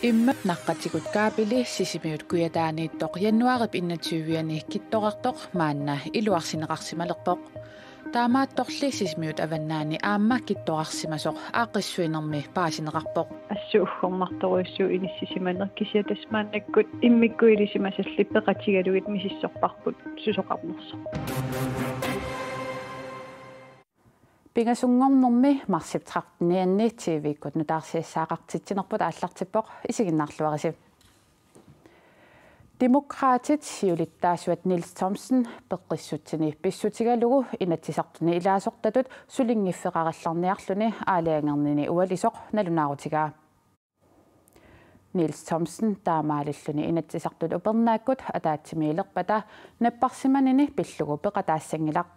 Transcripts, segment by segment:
Immat naqqatikut kaapili sisimiut kuyataaniittoq januarip 21 kittoqartoq maanna iluarsineqarsimalerpoq taamaattorli sisimiut avannaani aamma kittoqarsimasoq aaqissuinermi paasineqarpoq ассууххормарторуйссуу иниссисиманеркисиа тасмааннаккут иммиккуилисимасалли пеқатигалугит мисиссорпарпут сусоқарнерсо Pingasungornermi marsiptrartinianni TV-kkut nutaarsiassaqartittinerput ааллартиппоq isiginnaarluarisi Demokraatit siulittaasuat Niels Thomsen peqqissutsini pissutigalugu inatsisartuni ilaasortatut sulingiffeqarallarniarluni aaliangernini ualisoq nalunaarutigaa Niels Thomsen taamaalilluni inatsisartut upernaakkut ataatsimiilerpata napparsimanini pillugu peqataassangilaq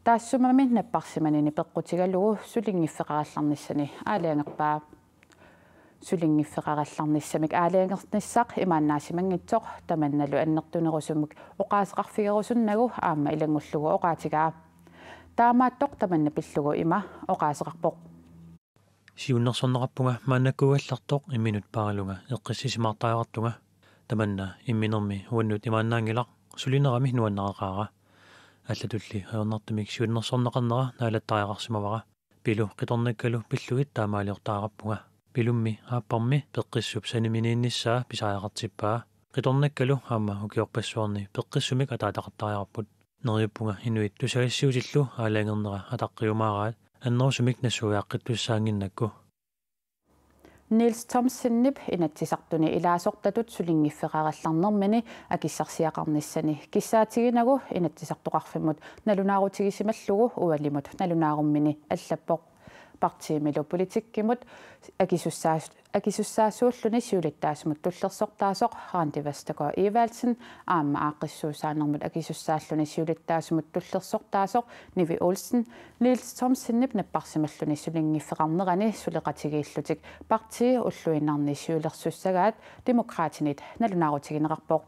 taassumami napparsimanini peqqutigalugu sulingiffeqarallarnissani aaliangerpaa sulingiffeqarallarnissamik aaliangertnissaq imaannaasimanngitsoq tamannalu annertunerusumuk oqaaseqarfigerusunnagu aamma ilangullugu oqaatigaa taamaattoq tamanna pillugu ima oqaaseqarpoq siunnersorneqarpunga maannakkugallartoq imminut paaralunga eqqissisimaartaajaqartunga tamanna imminermi huannut imaannaangilaq sulinerami nuannaqaqaaqa аллатулли аернартумик сиуннерсорнеқарнера наалаттариақарсимавара пилу қиторнаккалу пиллугит таамаалиортаагаппунга пилумми ааппарми пеққиссуп саниминиинниссаа писааяқартиппаа қиторнаккалу аама укиорпассуарни пеққиссумик атаатақартариарпут нериуппунга инуит тусагассуутиллу аалаангернера атаққиумаараат аннерусумик нассуяаққиттуссаангиннакку Niels Thomsen inatsisartuni ilaasortatut sulingiffeqarallarnermini akissarsiaqarnissani kissaatigiinagu inatsisartoqarfimut nalunaarutigissimallugu ualimut nalunaarummini allappoq partiimilu politikkimut akissussaasuulluni siulittaasumut tullersortaasoq Randi Vestergaard Evalsen aamma aaqissuusaanermut akissussaalluni siulittaasumut tullersortaasoq Nivi Olsen Niels Thomsen napparsimalluni sulingiffeqarnerani suleqatigiillutik partii ulluinarni siulersussagaat demokraatinit nalunaarutigineqarpoq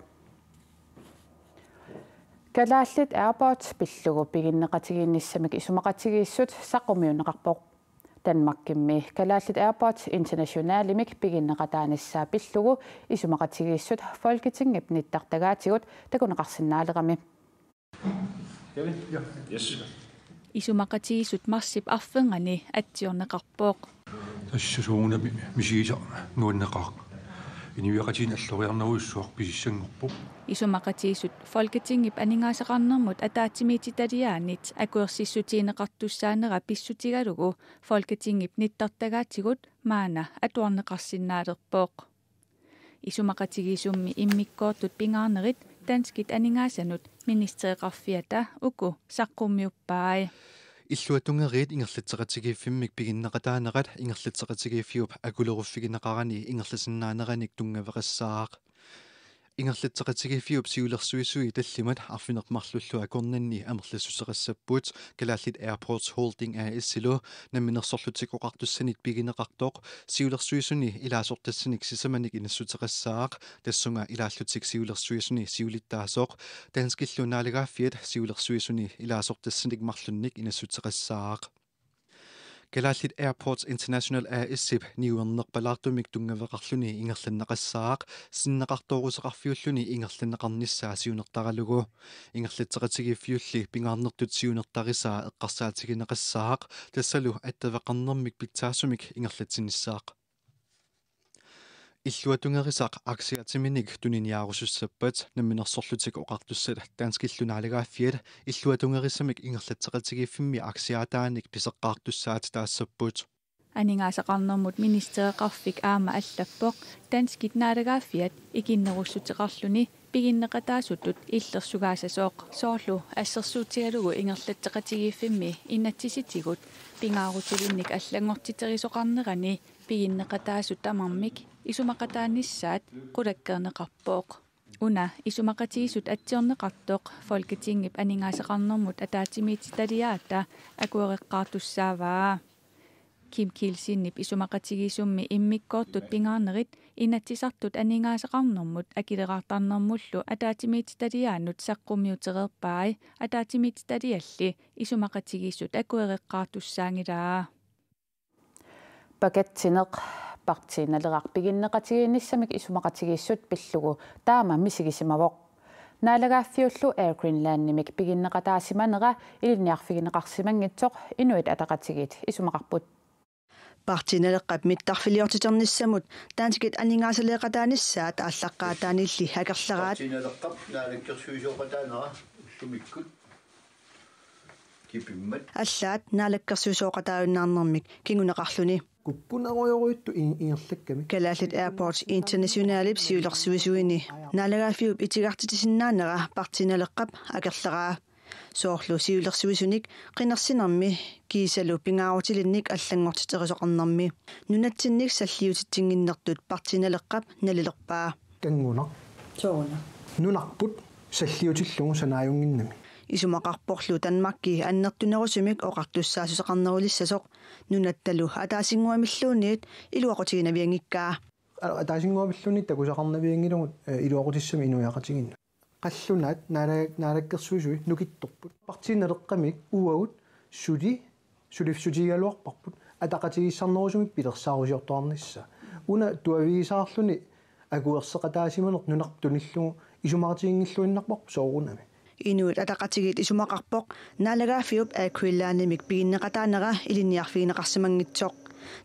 Kalaallit airport pillugu piginneqatigiinnissamik isumaqatigiissut saqqumiuneqarpoq Danmarkimmi Kalaallit Airport Internationalimik piginneqataanissaa pillugu isumaqatigiissut Folketingip nittartagaatigut takuneqarsinnaaleqami Isumaqatigisut marsip arfengani atsiorneqarpoq тассусууна мисииса нуаннеқар иниуиақатин аллориарнеруиссуар писиссангорпоқ Isumaqatigisut Folketingip aningaasaqarnermut ataatimiititaliaanit akuersissutiineqartussaanera pissutigalugu Folketingip nittartagaatigut maana atuarneqarsinnaalerpoq Isumaqatigisummi immikkoortut pingaarnerit danskit aningaasanut ministeriqarfiata uku saqqummiuppaai иллуатунгериит ингерлатсеқатигииффиммик пигиннеқатаанеқат ингерлатсеқатигииффиуп акулеруффигинеқарани ингерласиннаанераник тунгавеқассаақ ингерлатсеқатигииффиуп сиулерсуисуи таллимат арфинеқмарлуллу акорнанни амерлассусеқассаппут Kalaallit Airports Holding AS-лу намминерсорлутикоқартуссанит пигинеқартоқ сиулерсуисуни илаасортассаник сисаманик инассутеқассаақ тассунга илааллутик сиулерсуисуни сиулиттаасоқ танскиллунаалагааффиат сиулерсуисуни илаасортассаник марлунник инассутеқассаақ Kalaallit Airports International AS-ip niuernerpalaartumik tungavaqarluni ingerlanneqassaaq sinneqartooruseqarfiulluni ingerlanneqarnissaa siunertaralugu ingerlatseqatigiffiulli pingaarnertut siunertarisaa eqqarsaatigineqassaaq tassalu attavaqarnermik pitsaasumik ingerlatsinissaaq иллуатунгерисақ аксиатиминик туниньяарусуссаппат намминерсорлутик оқартуссат таанскиллунаалагааффиат иллуатунгерисамик ингерлатсеқатигиффимми аксиатааник писеққаартуссаат таассаппут анингаасақарнэрмут министериқарфик аама аллаппоқ данскит наалагааффиат икиннеруссутеқарлуни пигиннеқатаасутут иллерсугаасасооқ соорлу ассерсуутигалугу ингерлатсеқатигиффимми иннатсиситигут пингаарутулинник аллангортитерисоқарнерани пигиннеқатаасут тамармик исумақатааниссаат қулаккернеқарпооқ уна исумақатигисут атсиорнеқартоқ Folketingip анингаасақарнэрмут атаатимиититалиаата акуэреққаартуссааваа Kim Kielsinip isumaqatigisuummi immikkoortut pingaarnerit Inatsisartut aningaasaqarnermut akileraartarnermullu ataatimiititaliaannut saqqummiutereerpai ataatimiititalialli isumaqatigissut akuereqqaartussaangilaa. Pakettineq partiinaleqaq piginneqatigiinnissamik isumaqatigissut pillugu taama misigisimavoq. Naalagaaffiullu Air Greenlandimik piginneqataasimanera ilinniarfigineqarsimangitsoq inuit ataqatigit isumaqarput. Partiinaleqqap mittarfiliortiternissamut taantikit aningaasaleeqataanissaat ааllaqqaataanilli hakerlaraat partiinaleqqap naalakkersuisooqataanera ullumikkut kipimmat аллаат наалаккерсуусооqataunnaarnermik kinguneqarluni куппунагоёруитту ингерлакками Kalaallit Airport Internationalip siulersuisuini naalagaafiup itigartitisиннаанера partiinaleqqap акерлераа соорлу сиулерсуисуник qinерсинерми киисалу пингаарутилинник аллангортитерисоқарнерми нунатсинник саллиутитсингиннертут partiinaleqqap налилерпаа кангуна соорна нунарпут саллиутиллугу санааюнгиннами исумақарпорлу Данмарки аннертунерусумик оқартуссаасусеқарнерулиссасоқ нунатталу атаасингуамиллуунниит илуақутигинавиангиккаа атаасингуамиллуунни такусақарнавиангилугут илуақутиссами инуяқатигинна қаллунаат наалаккерсуисуи нукитторпут партинелеққамик уагут сулифсутигалуарпарпут атақатигиссарнерусумик пилерсаарусиортуарнisса уна туавигисаарлуни акуерсеқатаасиманеқ нунартуниллугу исумаартигингиллуиннарпарпу соорунами Inuit ataqatigit isumaqarpoq naalagaafiup aakuillaanimik piginneqataanera ilinniarfigineqarsimangitsoq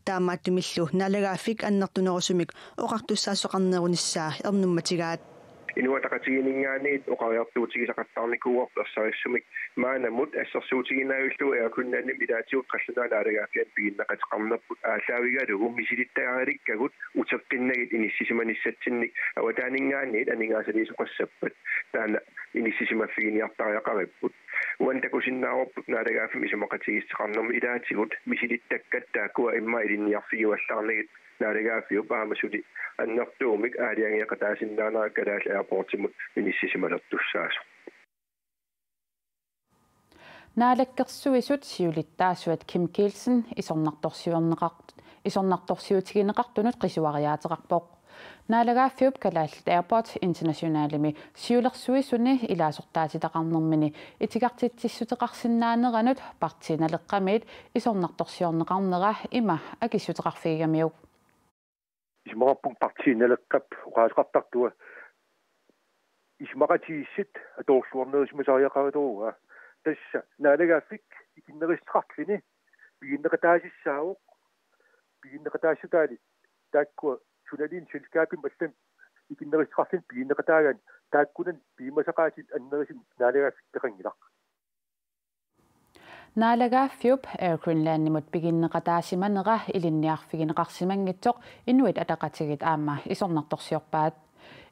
taamaattumillu naalagaafik annertunerusumik oqartussaasoqarnerunissaa ernummatigaat inuataqatiginingaaniit oqariartuutigisaqattaarnikuuarlersarisumik maanamut assersuutiginaaullu aakunnaannim ilaatiut qallunaalaaragaafiat piginneqatiqarnerput ааllaavigalugu misilittagalikkagut uteqqinnagit inissisimaniссатсинник awataaningaaniit aningaasaliisuqassappat taana inissisimaffigiниартариақариппут уантакусиннаарорпут наалагаафим исумақатигиссеқарнерми илаатигут мисилиттаккаттаакуа имма илинниарфигуаллаарнагит наалагаафиу паамасули аннертуумик аалиангиақатаасиннаанаа калаал аэрпортимут inissisimалертуссаасо Naalakkersuisut siulittaasuat Kim Kielsen isornartorsiutigineqartunut qisuariaateqarpoq. Naalagaaffiup Kalaallit Airport Internationalimi siulersuisuni ilaasortaatitaqarnermini itigartitsissuteqarsinnaaneranut partiinaleqqamiit isornartorsiorneqarnera ima akissuteqarfigamiuk. Ismaqarpun partiinaleqqap oqaaleqartartua ismaqatigissit atorluarnerismasariaqarituuga tassa naalagaafik ikinnerissaqarlini piginneqataasissaavuq piginneqataassutaali taakkua sunalin selskaapin mallam ikinnerissaqarlin piginneqataagan taakkunan piimasaqaatit annerisim naalagaafik peqangilaq Naalagaaffiup Air Greenlandimut piginneqataasimanera ilinniarfigineqarsimangitsoq inuit ataqatigit aamma isornartorsiorpaat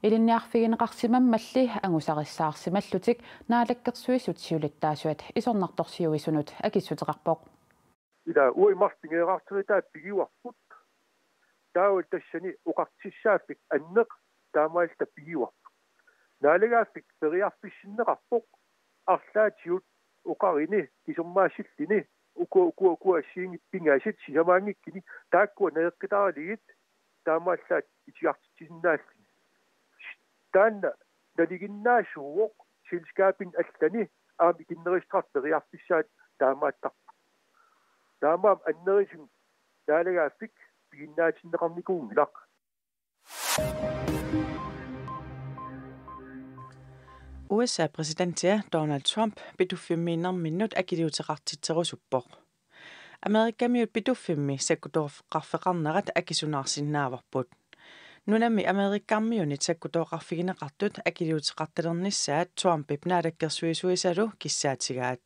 ilinniarfigineqarsimammalli angusarissаарsimallutik naalakkersuisut siulittaasuat isornartorsiuisunut akissuteqarpoq ila uimartingeerarteritaat pigiuarput taawal tassani uqartissaaffik anneq taamaalta pigiuarpu naalagaafik periarpissinneqarpoq arlaatiut uqarini kisummaasillini uku assiingippingaasit sisamaangikkini taakkua neeqqitaaligit taamaallaat itigartitsinnaallini taanna naliginnaasuuq selskaapin allani aam ikinneristrat periarpissaat taamaattarpu taamaam annerisim naalagaafik piginnaatinneqarnikuungilaq USA-præsidentia Donald Trump biduffimmiinerminnut akiliuteqartitserusuppoq. Amerikkamiut biduffimmi sekkutorqarfeqarnerat akisunaarsinnaavarput. Nunami Amerikkammiunit sekkutorqarfigineqartut akiliuteqartalernissaat Trumpip naalakkersuisuisalu kissaatigaat.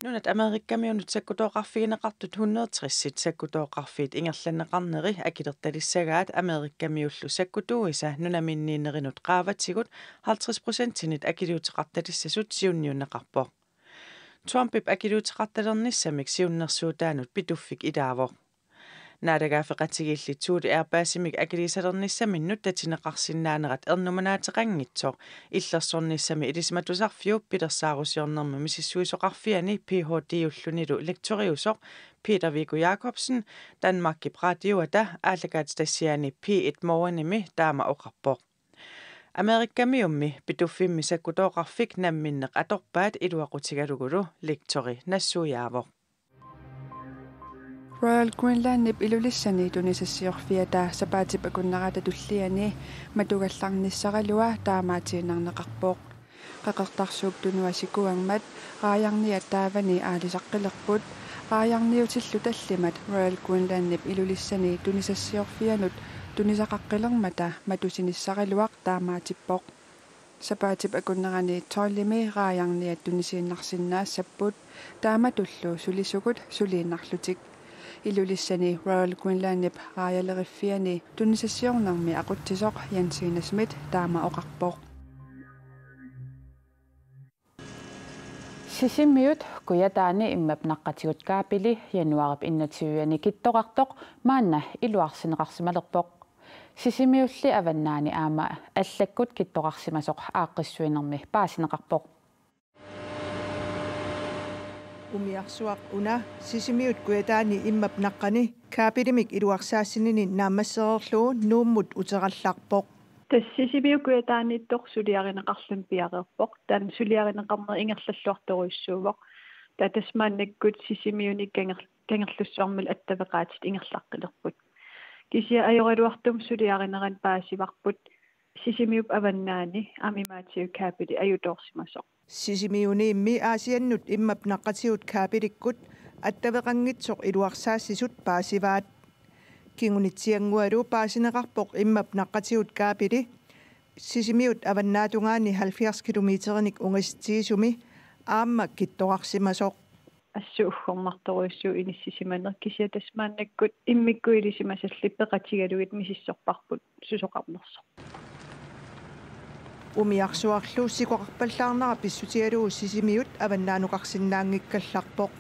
Nunat Amerikkamiunut sekkutorqarfigineqartut 160 sekkutorqarfiit ingerlanneqarneri akilertalissagaat Amerikkamiullu sekkutuisa nunaminniinerinut qaavatigut 50%-init akiliuteqartalissasut siunniunneqarpoq. Trumpip akiliuteqartalernissamik siunnersuutaanut pituffik ilaavoq. Naadagaafeqatigillitsuut airpaasimik akiliisalernissaminnut tatineqarsinnaanerat ernumanaateqanngitsoq illersornissami ilisimatusarfiup pilersaarusiornerma misissuisoqarfiani PhD-ullunilu lektoriusoq Peter Viggo Jacobsen Danmarkki radioata aallakaat tassiani P1 morgenimi taama oqarpoq Amerikkamiummi pituffimmi sakkutooqarfik namminneq atorpaat iluaqutigalugulu lektori nassuujaavoq Royal Greenlandip ilulissani tunisasiorfiata sapaatip akunnerata tulliani matugallarnissaralua taamaatiinarneqarpoq qaqertarsuup tunuasikuangmat raajarniat taavani aalisaqqilerput raajarniutillu tallimat Royal Greenlandip ilulissani tunisasiorfianut tunisaqaqqilermata matusinissaraluaq taamaatippoq sapaatip akunnerani tollimi raajarniat tunisiinnarsinnaassaput taamatullu sulisukut suliinnarlutik ilulissani Royal Greenlandip raajaleriffiani tunisasiornermi aquttisoq Jensine Smith taama oqarpoq Sisimmiut kuyataani immapnaqqatigut kaapili januarip innatiuani kittoqartoq maanna iluarsineqarsimalerpoq Sisimmiulli avannaani aama allakkut kittoqarsimasoq aaqqissuinermi paasineqarpoq umiarsuaq una sisimiut kuyataani immapnaqqani kaapilimik iluarsaasinini naammassererluu nuummut uterallarpoq тассисибиу куятааниттоқ сулиариneqarlun piaqerpoq tan suliarineqarner ingerlalluartoruissuuvoq ta tasmaannakкут sisimiunik kangerlussuarmul attavеqaatit ingerlaqqilerput kisia ajoriluartum suliarineran paasivarput sisimiup avannaani amimaatigu kaapili ajutoorsimasoq sisimiuniimmi aasiannut immapnaqqatigut kaapilikkut attavеqanngitsoq iluarsaassisut paasivaat kingunitsiangualu paasineqarpoq immapnaqqatigut kaapili sisimiut avannaatugaani 70 kilometerinik ungastiisumi aamma kittoqarsimasoq assu uggormartoruissuu inissisimaner kisia tasmaannakкут immikkuilisimasalli peqatigaluit misissorparput susoqarnersoq umiarsuarlu sikoqarpallaarnera pissutigaluu sisimiut avannaanuqarsinnaanngikkallarpoq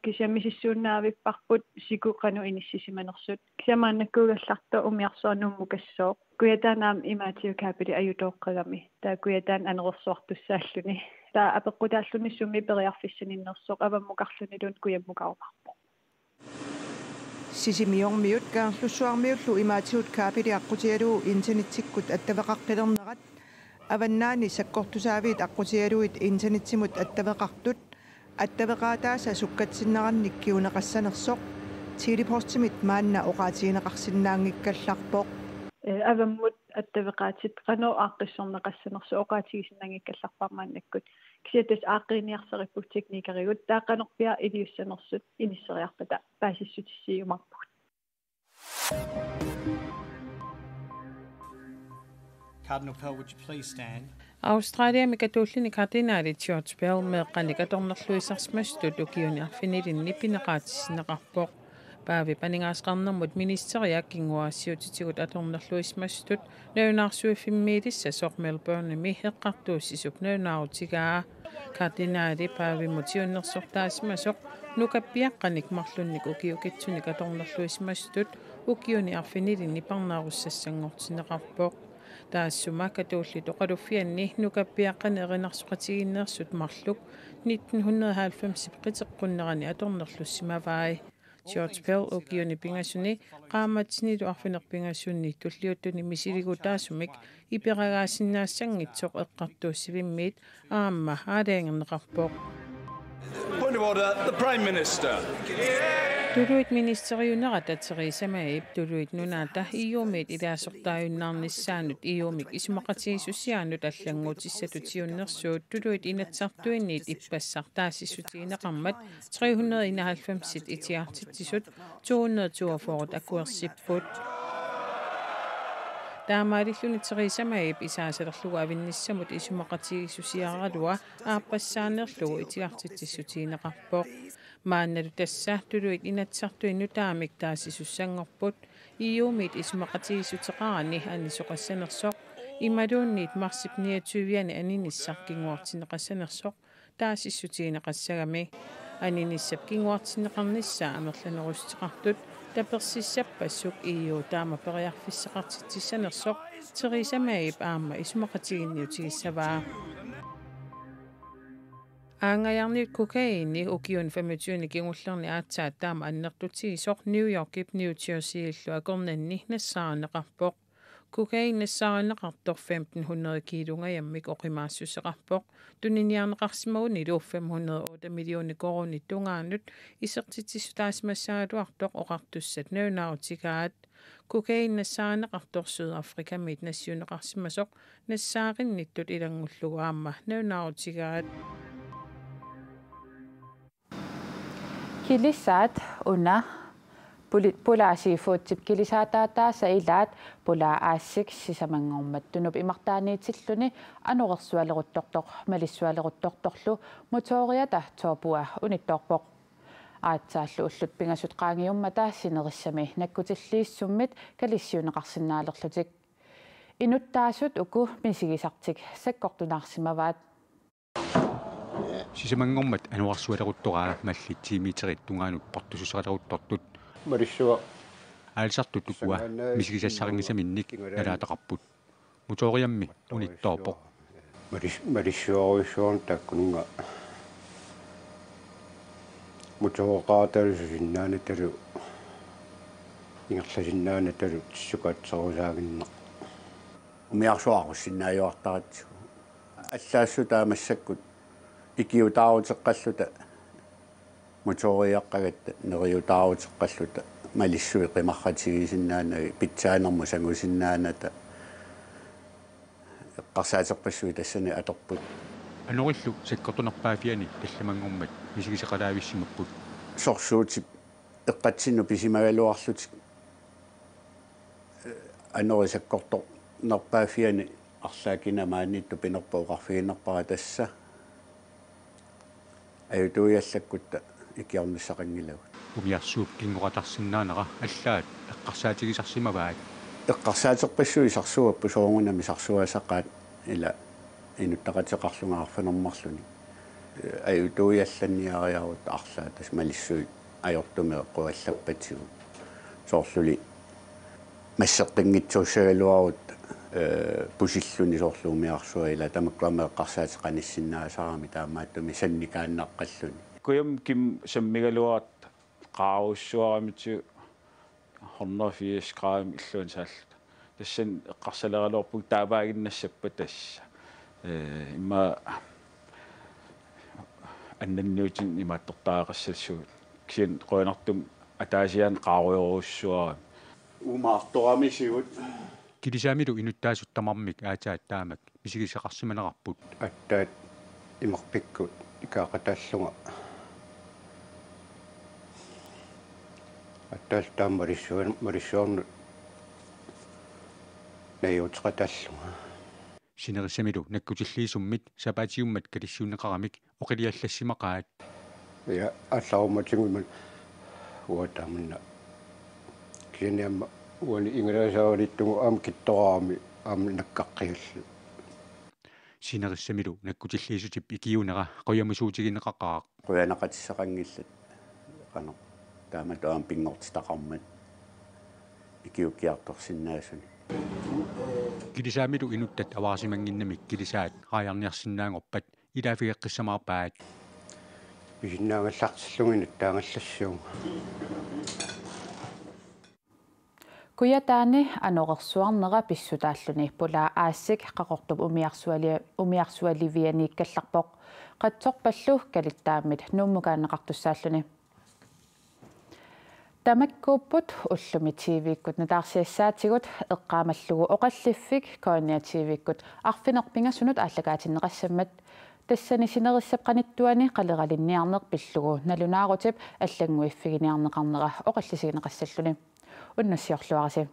kisiamisissuunnaavipparput sikuqanu inissisimanersut kisiamaannakkuugallarto umiarsuarnummukassoq kuyataanaam imaatigu kaapili ajutooqqagami taa kuyataan anerersuartussaalluni taa apeqqutaallunissumi periarfissaninnersoq avammuqarlunilun kuyammuqarumarpoq sisimiormiut kaarlussuarmiullu imaatigut kaapili aqqutigaluu internetikkut attavеqaqqilernerat avannaani sakkortusaaviit aqqutigaluit internettimut attavеqartut attavеqaataasa sukkatsinnaqannik kiuneqassanersoq tiliportimit maanna oqaatigineqarsinnaanngikkallarpoq avammut attavеqaatit qanu aaqqissorneqassanersu oqaatigisinnaangikkallarparmaannakkut kisiatas aaqqiiniarseriput teknikarigut taaqanerpia iliussanersut inisseriarpata paasissutissiumarput Cardinal Pell, would you please stand? Australia mikatuullini kardinaali George Pell meeqqani katornerluisarsimastut ukiuniarfinilin nipineqaatissinneqarpoq paavi paningaasqarnermut ministeriak kinguaassiutitigut atornerluismastut naunaarsuiffimmiilissa soq Melbourne-mi heqqartuussisup naunaarutigaa kardinaali paavimut siunnersortaasimasoq nukappiaqqanik marlunnik ukiukitsunik atornerluismastut ukiuniarfinilin niparnaarussassanngortineqarpoq taassuma katuulli toqaluffianni nukappiaqqani erinarsuqatiginneersut marluk 1990 qiteqqunnerani atornerlussimavai George Pell ukiuni pingasuni qaamatsinilu arfinerpingasunni tulliuttuni misiligutaasumik iperagaasinnaassanngitsoq eqqartuussivimmiit aamma aaleangerneqarpoq Point of order, the Prime Minister. Tuluit ministeriunerata Theresa May tuluit nunaata iuumit ilaasortaajunnaarnissaanut iuumik isumaqatiisussiaanut аллангуутиссатутиуннерсуут tuluit inatsartuinniit ippassartaassissutiineqarmat 391 itiartitsisut 242 akuersipput taamaalilluni Theresa May isaasalerlugu avinnissamut isumaqatiisusiaralua aappassaanерlugu itiartitsissutiineqarpoq maannalu tassa tuluit inatsartuinnu taamik taasisussanngorput iuumit isumaqatiisuteqarani annisoqassanersoq imaluunniit marsipniatuviani aninissarkinguartineqassanersoq taasissutiineqassagami aninissap kinguartineqarnissa amerlanerusteqartut таперсиссаппассук ииу таама периарфиссеқартитсанерсоқ Theresa May аама исумақатигинниутигиссаваа аангаяарниут кокаини укиун 25 кигуллерни аатсаат таама аннертутигисоқ New York-ип New Jersey-иллу акорнанни нассаарнеқарпоқ Kokain nassaarinneqartor 1500 kiilungajammik oqimaassусеqarpoq tuniniarneqarsimauni lu 508 millioni koruni tungaanut isertitsisutaasimassaaluartoq oqartussat naunaautikaat Kokain nassaarinneqartor Sydafrikamit nassiuneqarsimasoq nassaarinnittut ilangullugaamma naunaautikaat kilissaat una pulaasiifuutsip kilisaataataasa ilaat pulaa-aassik sisamangormat tunup imartaaniitilluni anuqersualeruttortoq malissualeruttortorlu motoriata toopua unittorpoq aatsaallu ullut pingasut qaangiummata sinerissami nakkutilliissummit kalissiuneqarsinnaalerlutik inuttaasut uku misigisartik sakkortunaarsimavaat sisamangormat anuqersualeruttoraa mallittiimiterit tungaanut portususeralерутторtut Marissua алсартут укуа мисигисассариннисаминник налаатақарпут моториамми унитторпоқ Marissua таккунга мотороқааталусиннаана талу ингерласиннаана талу тиссукаатсерусаагиннеқ умиарсуақуссиннааюартаратсу аллаассу таамассаккут икиутааутеққаллута моториаққагатта нериутааутеққаллута малиссуи қимарратигисиннаанаги питсаанерму сангусиннааната эққарсаатерпассуи тассани аторпут анориллу саккортунерпаафиани талламангормат мисигисеқалаависсимаппут сорсуутип эққатсинну писимагалуарлутик анори саккорто нерпаафиани арлаакинамааннитту пинерпауқарфигиннерпара тасса аютуиаллаккутта икиарнссақангилагут умиарсууп кингоратарсиннаанера аллаат эққарсаатигисарсимаваат эққарсаатерпассуи сарсуаппу сооргунами сарсуасақаат ила инуттақатеқарлунгаарфанермарлуни аютуиалланниариарут арлаатас малиссуи ajortume qoallappatsigu soorluli массеққингитсуусагалуарут пусиллуни соорлууmiarсуа ила тамаккуамеэққарсаатеқаниссиннаасаарами таамааттуми санникааннаққаллуни куям ким саммигалуарат qaaruussuaramiti 180 grader illuun saalt tassan eqqarsaleraluarpuk taavaaginnassappa tassa imma annanniutin imaattortaaqassalsuut kian qoinartum ataasian qaaruyoruussuara umaartoramisigut килисаамилу инуттаасуттамармик аатаат таамак мисигисеқарсиманеқарпут аттаат имерпиккут икаақатааллунга аттаал тааммарissуарну наюутеқатааллунга синерисамилу наккутиллиисуммит сапаатиуммат калиссуунеқарамик оқилиаллассимақаат я алларуматингумат уатамна киниамма уани ингеласаавалиттугу аам киттораами аам наккаққигаллу синерissамилу наккутиллиисутип икиунера қоямусуутигинеқақаа қуянақатиссақангиллат қано таамат аам пингортитақармат икиуккиарторсиннаасуни килисаамилу инуттат аваарсимангиннамик килисаат қааяарниарсинаангорпат илаафигеққиссамаарпаат писиннаагаллартиллугинат таангаллассуунга куятаани анорерсуарнера писсутааллуни пулаа аассик қақортуп умиарсуаливианиккалларпоқ қатсорпаллу калиттааммит нууммукаанеқартуссааллуни тамаккууппут уллуми тивиккут натаарсиассаатигут эққаамаллугу оқаллиффик коонниа тивиккут арфинерпингасунут ааллагаатиннеқассаммат тассани синериссапқаниттуани қалералинниарнеқ пиллугу налунаарутип аллангуиффигиниарнеқарнера оқаллисигинеқассаллуни уннассиорлуараси